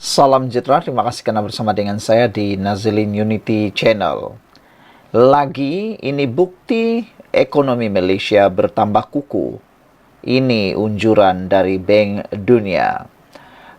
Salam sejahtera, terima kasih karena bersama dengan saya di Nazilin Unity Channel. Lagi, ini bukti ekonomi Malaysia bertambah kukuh. Ini unjuran dari Bank Dunia.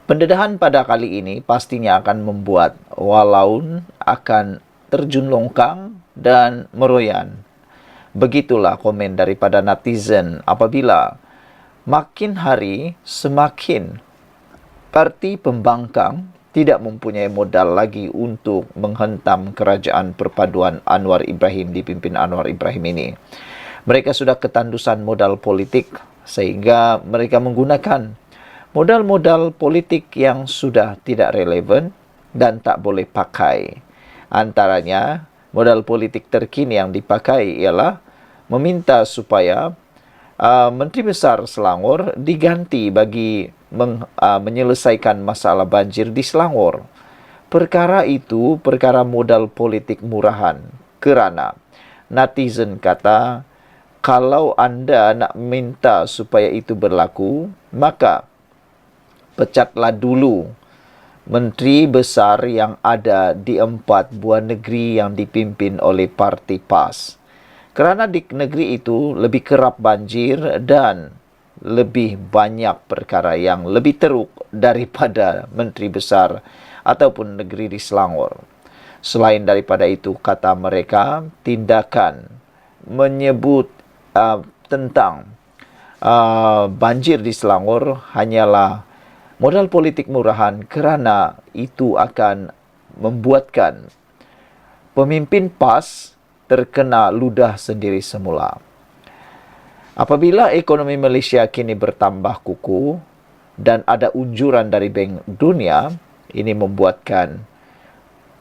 Pendedahan pada kali ini pastinya akan membuat walaun akan terjun longkang dan meroyan. Begitulah komen daripada netizen apabila makin hari semakin parti pembangkang tidak mempunyai modal lagi untuk menghentam kerajaan perpaduan Anwar Ibrahim dipimpin Anwar Ibrahim ini. Mereka sudah ketandusan modal politik sehingga mereka menggunakan modal-modal politik yang sudah tidak relevan dan tak boleh pakai. Antaranya, modal politik terkini yang dipakai ialah meminta supaya Menteri Besar Selangor diganti bagi menyelesaikan masalah banjir di Selangor. Perkara itu perkara modal politik murahan kerana netizen kata kalau anda nak minta supaya itu berlaku, maka pecatlah dulu menteri besar yang ada di 4 buah negeri yang dipimpin oleh parti PAS. Kerana di negeri itu lebih kerap banjir dan lebih banyak perkara yang lebih teruk daripada menteri besar ataupun negeri di Selangor. Selain daripada itu, kata mereka, tindakan menyebut tentang banjir di Selangor hanyalah modal politik murahan kerana itu akan membuatkan pemimpin PAS terkena ludah sendiri semula. Apabila ekonomi Malaysia kini bertambah kukuh dan ada unjuran dari Bank Dunia, ini membuatkan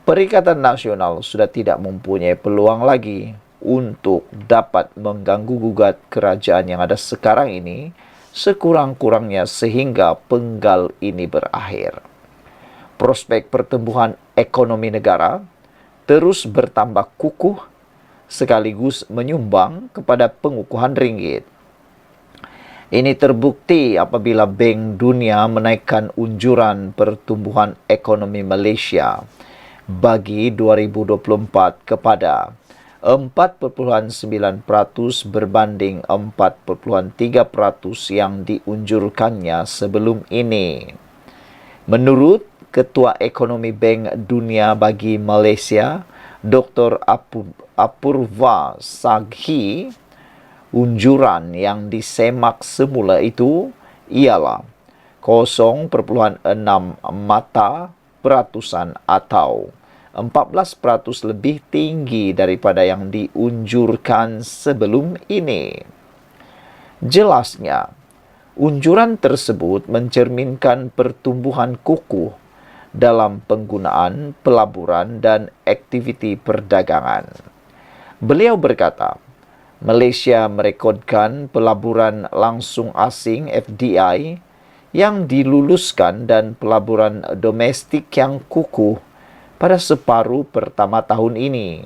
Perikatan Nasional sudah tidak mempunyai peluang lagi untuk dapat mengganggu-gugat kerajaan yang ada sekarang ini sekurang-kurangnya sehingga penggal ini berakhir. Prospek pertumbuhan ekonomi negara terus bertambah kukuh sekaligus menyumbang kepada pengukuhan ringgit. Ini terbukti apabila Bank Dunia menaikkan unjuran pertumbuhan ekonomi Malaysia bagi 2024 kepada 4,9% berbanding 4,3% yang diunjurkannya sebelum ini. Menurut Ketua Ekonomi Bank Dunia bagi Malaysia, Dr. Apurva Saghi, unjuran yang disemak semula itu ialah 0,6 mata peratusan atau 14% lebih tinggi daripada yang diunjurkan sebelum ini. Jelasnya, unjuran tersebut mencerminkan pertumbuhan kukuh dalam penggunaan pelaburan dan aktiviti perdagangan. Beliau berkata, Malaysia merekodkan pelaburan langsung asing FDI yang diluluskan dan pelaburan domestik yang kukuh pada separuh pertama tahun ini.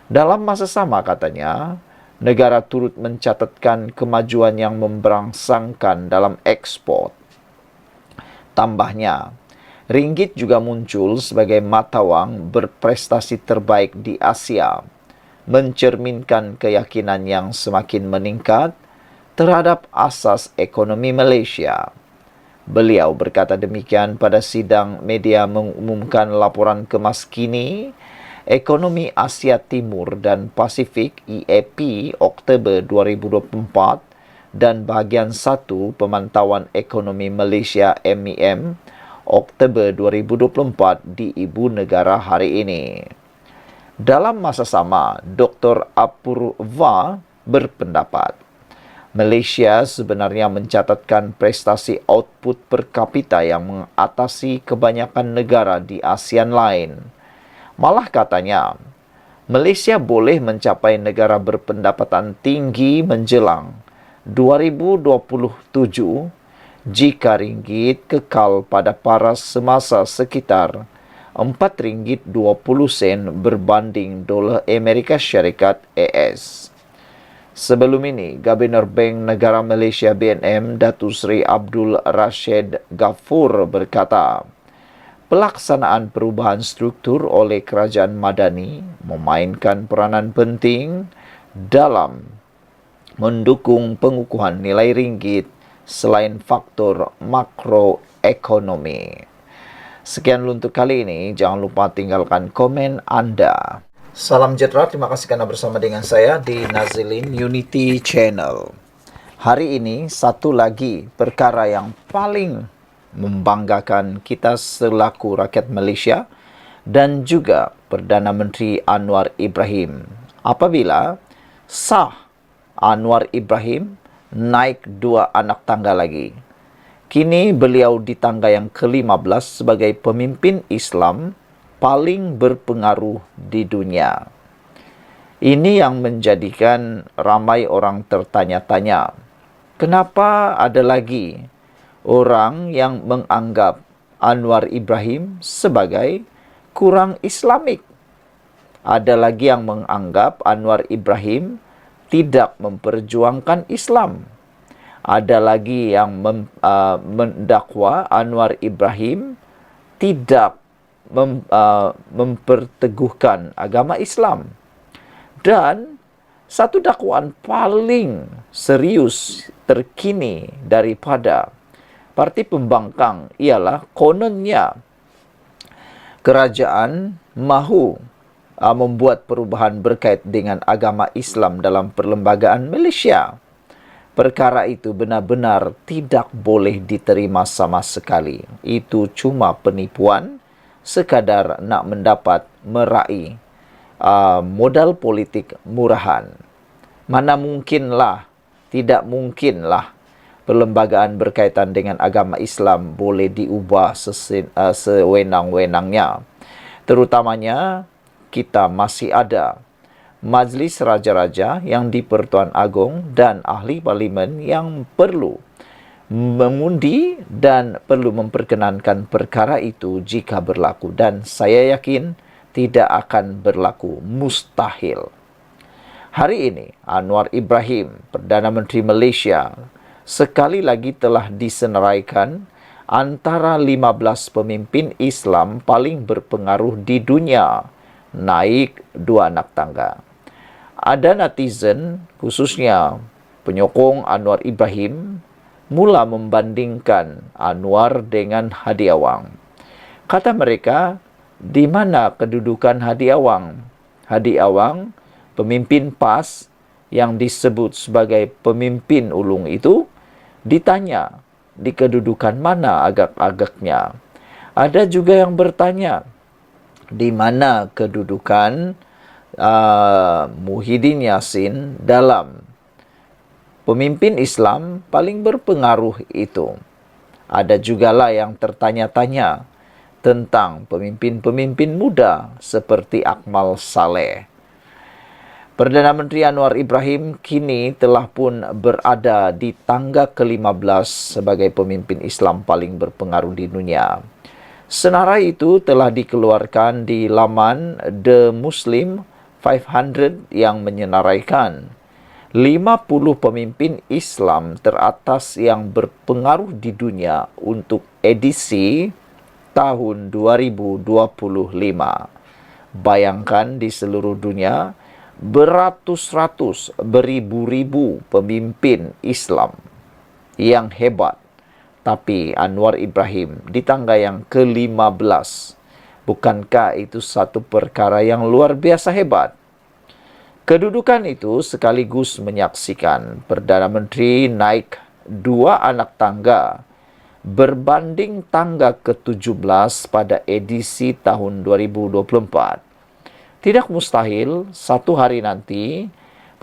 Dalam masa sama katanya, negara turut mencatatkan kemajuan yang memberangsangkan dalam ekspor. Tambahnya, ringgit juga muncul sebagai mata wang berprestasi terbaik di Asia, mencerminkan keyakinan yang semakin meningkat terhadap asas ekonomi Malaysia. Beliau berkata demikian pada sidang media mengumumkan laporan kemas kini Ekonomi Asia Timur dan Pasifik EAP Oktober 2024 dan bahagian 1 Pemantauan Ekonomi Malaysia MEM Oktober 2024 di Ibu Negara hari ini. Dalam masa sama, Dr. Apurva berpendapat, Malaysia sebenarnya mencatatkan prestasi output per kapita yang mengatasi kebanyakan negara di ASEAN lain. Malah katanya, Malaysia boleh mencapai negara berpendapatan tinggi menjelang 2027 jika ringgit kekal pada paras semasa sekitar RM4.20 berbanding dolar Amerika Syarikat AS. Sebelum ini, Gubernur Bank Negara Malaysia BNM, Datuk Seri Abdul Rashid Ghaffur berkata, pelaksanaan perubahan struktur oleh kerajaan Madani memainkan peranan penting dalam mendukung pengukuhan nilai ringgit selain faktor makroekonomi. Sekian dulu untuk kali ini. Jangan lupa tinggalkan komen Anda. Salam sejahtera, terima kasih karena bersama dengan saya di Nazilin Unity Channel. Hari ini satu lagi perkara yang paling membanggakan kita selaku rakyat Malaysia dan juga Perdana Menteri Anwar Ibrahim. Apabila sah Anwar Ibrahim naik 2 anak tangga lagi. Kini beliau di tangga yang ke-15 sebagai pemimpin Islam paling berpengaruh di dunia. Ini yang menjadikan ramai orang tertanya-tanya, kenapa ada lagi orang yang menganggap Anwar Ibrahim sebagai kurang Islamik? Ada lagi yang menganggap Anwar Ibrahim tidak memperjuangkan Islam. Ada lagi yang mendakwa Anwar Ibrahim tidak memperteguhkan agama Islam. Dan satu dakwaan paling serius terkini daripada Parti Pembangkang ialah kononnya kerajaan mahu membuat perubahan berkait dengan agama Islam dalam perlembagaan Malaysia. Perkara itu benar-benar tidak boleh diterima sama sekali. Itu cuma penipuan, sekadar nak mendapat meraih modal politik murahan. Mana mungkinlah, tidak mungkinlah perlembagaan berkaitan dengan agama Islam boleh diubah sewenang-wenangnya. Terutamanya kita masih ada Majlis Raja-Raja yang di Pertuan Agong dan ahli parlimen yang perlu mengundi dan perlu memperkenankan perkara itu jika berlaku. Dan saya yakin tidak akan berlaku, mustahil. Hari ini Anwar Ibrahim, Perdana Menteri Malaysia, sekali lagi telah disenaraikan antara 15 pemimpin Islam paling berpengaruh di dunia, naik 2 anak tangga. Ada netizen, khususnya penyokong Anwar Ibrahim, mula membandingkan Anwar dengan Hadi Awang. Kata mereka, di mana kedudukan Hadi Awang? Hadi Awang, pemimpin PAS yang disebut sebagai pemimpin ulung itu, ditanya di kedudukan mana agak-agaknya. Ada juga yang bertanya, di mana kedudukan Muhyiddin Yassin dalam pemimpin Islam paling berpengaruh itu. Ada jugalah yang tertanya-tanya tentang pemimpin-pemimpin muda seperti Akmal Saleh. Perdana Menteri Anwar Ibrahim kini telah pun berada di tangga ke-15 sebagai pemimpin Islam paling berpengaruh di dunia. Senarai itu telah dikeluarkan di laman The Muslim 500 yang menyenaraikan 50 pemimpin Islam teratas yang berpengaruh di dunia untuk edisi tahun 2025. Bayangkan di seluruh dunia beratus-ratus, beribu-ribu pemimpin Islam yang hebat. Tapi Anwar Ibrahim di tangga yang ke-15. Bukankah itu satu perkara yang luar biasa hebat? Kedudukan itu sekaligus menyaksikan Perdana Menteri naik 2 anak tangga berbanding tangga ke-17 pada edisi tahun 2024. Tidak mustahil satu hari nanti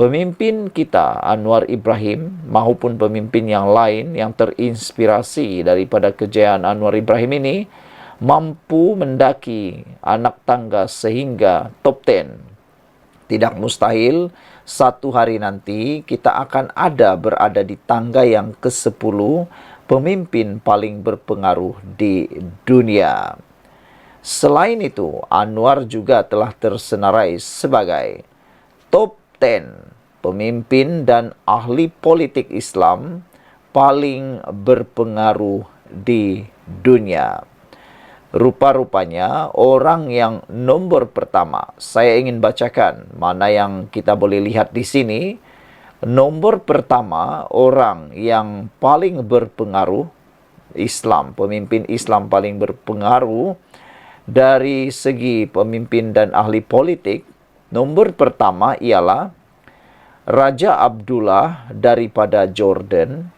pemimpin kita Anwar Ibrahim maupun pemimpin yang lain yang terinspirasi daripada kejayaan Anwar Ibrahim ini mampu mendaki anak tangga sehingga top 10. Tidak mustahil satu hari nanti kita akan berada di tangga yang ke-10 pemimpin paling berpengaruh di dunia. Selain itu, Anwar juga telah tersenarai sebagai top 10 pemimpin dan ahli politik Islam paling berpengaruh di dunia. rupa-rupanya orang yang nomor pertama, saya ingin bacakan mana yang kita boleh lihat di sini. Nomor pertama, orang yang paling berpengaruh Islam, pemimpin Islam paling berpengaruh dari segi pemimpin dan ahli politik. Nomor pertama ialah Raja Abdullah daripada Jordan.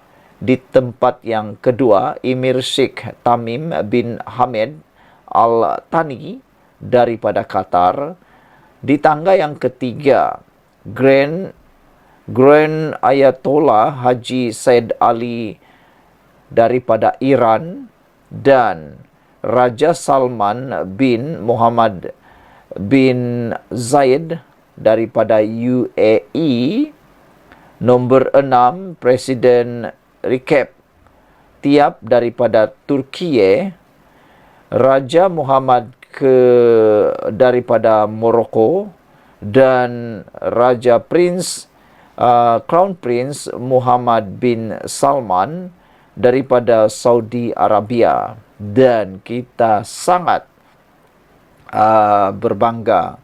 Di tempat yang kedua, Emir Sheikh Tamim bin Hamad Al Thani daripada Qatar. Di tangga yang ketiga, Grand Ayatollah Haji Said Ali daripada Iran, dan Raja Salman bin Muhammad bin Zayed daripada UAE. Nomor 6, Presiden Recep Tayyip daripada Turki, Raja Muhammad daripada Morocco, dan Crown Prince Muhammad bin Salman daripada Saudi Arabia. Dan kita sangat berbangga,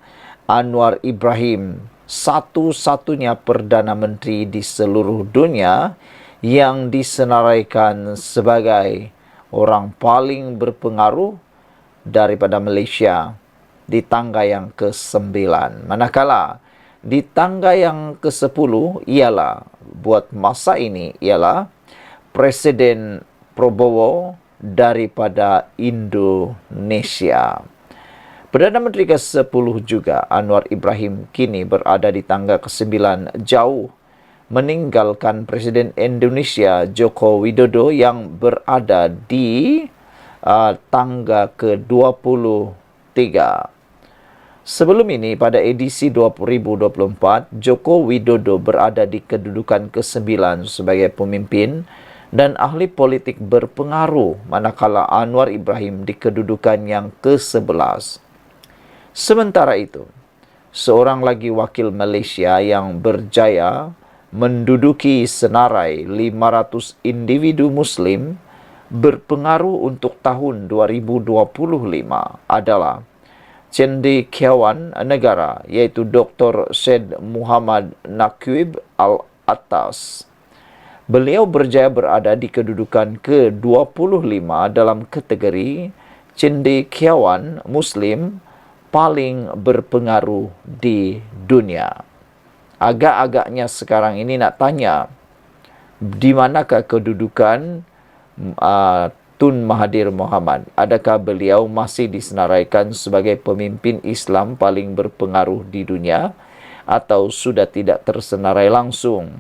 Anwar Ibrahim satu-satunya Perdana Menteri di seluruh dunia yang disenaraikan sebagai orang paling berpengaruh daripada Malaysia di tangga yang ke-9. Manakala di tangga yang ke-10 ialah, buat masa ini, ialah Presiden Prabowo daripada Indonesia. Perdana Menteri ke-10 juga, Anwar Ibrahim, kini berada di tangga ke-9, jauh meninggalkan Presiden Indonesia Joko Widodo yang berada di tangga ke-23. Sebelum ini, pada edisi 2024, Joko Widodo berada di kedudukan ke-9 sebagai pemimpin dan ahli politik berpengaruh, manakala Anwar Ibrahim di kedudukan yang ke-11. Sementara itu, seorang lagi wakil Malaysia yang berjaya menduduki senarai 500 individu Muslim berpengaruh untuk tahun 2025 adalah Cendekiawan Negara, iaitu Dr. Syed Muhammad Naqib Al-Attas. Beliau berjaya berada di kedudukan ke-25 dalam kategori Cendekiawan Muslim paling berpengaruh di dunia. Agak-agaknya sekarang ini nak tanya, di manakah kedudukan Tun Mahathir Mohamad? Adakah beliau masih disenaraikan sebagai pemimpin Islam paling berpengaruh di dunia, atau sudah tidak tersenarai langsung?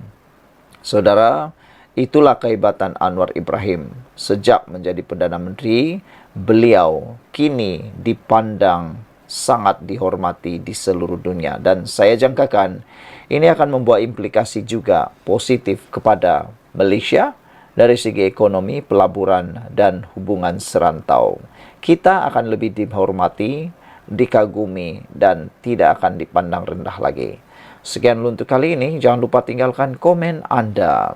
Saudara, itulah kehebatan Anwar Ibrahim. Sejak menjadi Perdana Menteri, beliau kini dipandang sangat dihormati di seluruh dunia. Dan saya jangkakan ini akan membawa implikasi juga positif kepada Malaysia dari segi ekonomi, pelaburan, dan hubungan serantau. Kita akan lebih dihormati, dikagumi, dan tidak akan dipandang rendah lagi. Sekian untuk kali ini. Jangan lupa tinggalkan komen Anda.